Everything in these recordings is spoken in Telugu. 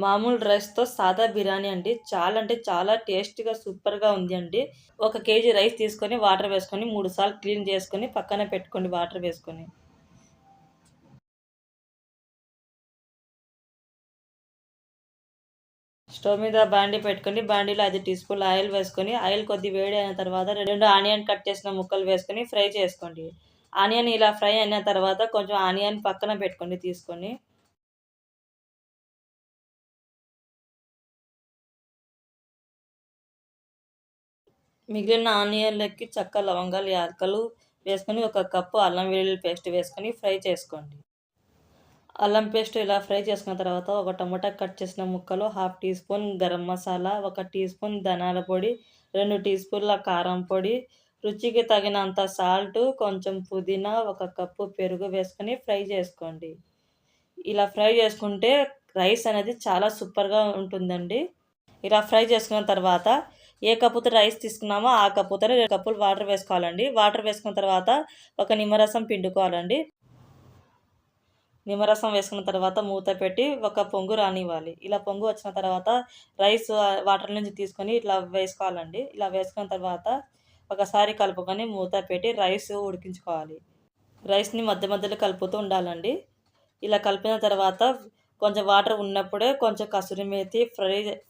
మామూలు రైస్‌తో సాదా బిర్యానీ అండి. చాలా అంటే చాలా టేస్టీగా సూపర్‌గా ఉంది అండి. ఒక కేజీ రైస్ తీసుకొని వాటర్ వేసుకొని 3 సార్లు క్లీన్ చేసుకొని పక్కన పెట్టుకోండి వాటర్ వేసుకొని. స్టవ్ మీద బాండీ పెట్టుకొని బాండీలో 5 టీ స్పూన్ల ఆయిల్ వేసుకొని ఆయిల్ కొద్దిగా వేడి అయిన తర్వాత 2 ఆనియన్ కట్ చేసిన ముక్కలు వేసుకొని ఫ్రై చేసుకోండి. ఆనియన్ ఇలా ఫ్రై అయిన తర్వాత కొంచెం ఆనియన్ పక్కన పెట్టుకోండి తీసుకొని. మిగిలిన ఆనియన్‌లకి చెక్క, లవంగాలు, యాలకులు వేసుకొని ఒక కప్పు అల్లం వెల్లుల్లి పేస్ట్ వేసుకొని ఫ్రై చేసుకోండి. అల్లం పేస్ట్ ఇలా ఫ్రై చేసుకున్న తర్వాత ఒక టమాటా కట్ చేసిన ముక్కలు, half teaspoon garam masala, ఒక టీ స్పూన్ ధనియాల పొడి, 2 టీ స్పూన్ల కారం పొడి, రుచికి తగినంత సాల్టు, కొంచెం పుదీనా, ఒక కప్పు పెరుగు వేసుకొని ఫ్రై చేసుకోండి. ఇలా ఫ్రై చేసుకుంటే రైస్ అనేది చాలా సూపర్‌గా ఉంటుందండి. ఇలా ఫ్రై చేసుకున్న తర్వాత ఏ కప్పుతో రైస్ తీసుకున్నామో ఆ కప్పుతోనే 2 కప్పులు వాటర్ వేసుకోవాలండి. వాటర్ వేసుకున్న తర్వాత ఒక నిమ్మరసం పిండుకోవాలండి. నిమ్మరసం వేసుకున్న తర్వాత మూత పెట్టి ఒక పొంగు రానివ్వాలి. ఇలా పొంగు వచ్చిన తర్వాత రైస్ వాటర్ నుంచి తీసుకొని ఇట్లా వేసుకోవాలండి. ఇలా వేసుకున్న తర్వాత ఒకసారి కలుపుకొని మూత పెట్టి రైస్ ఉడికించుకోవాలి. రైస్‌ని మధ్య మధ్యలో కలుపుతూ ఉండాలండి. ఇలా కలిపిన తర్వాత కొంచెం వాటర్ ఉన్నప్పుడే కొంచెం కసూరి మేతి,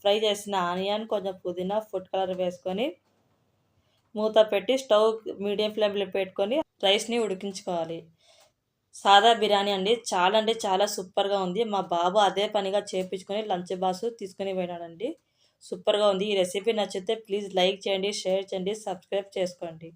ఫ్రై చేసిన ఆనియన్, కొంచెం పుదీనా, ఫుడ్ కలర్ వేసుకొని మూత పెట్టి స్టవ్ మీడియం ఫ్లేమ్‌లో పెట్టుకొని రైస్‌ని ఉడికించుకోవాలి. సాదా బిర్యానీ అండి. చాలా అంటే చాలా సూపర్‌గా ఉంది. మా బాబు అదే పనిగా చేపించుకొని లంచ్ బాక్స్ తీసుకొని పోయినాడండి. సూపర్‌గా ఉంది. ఈ రెసిపీ నచ్చితే ప్లీజ్ లైక్ చేయండి, షేర్ చేయండి, సబ్స్క్రైబ్ చేసుకోండి.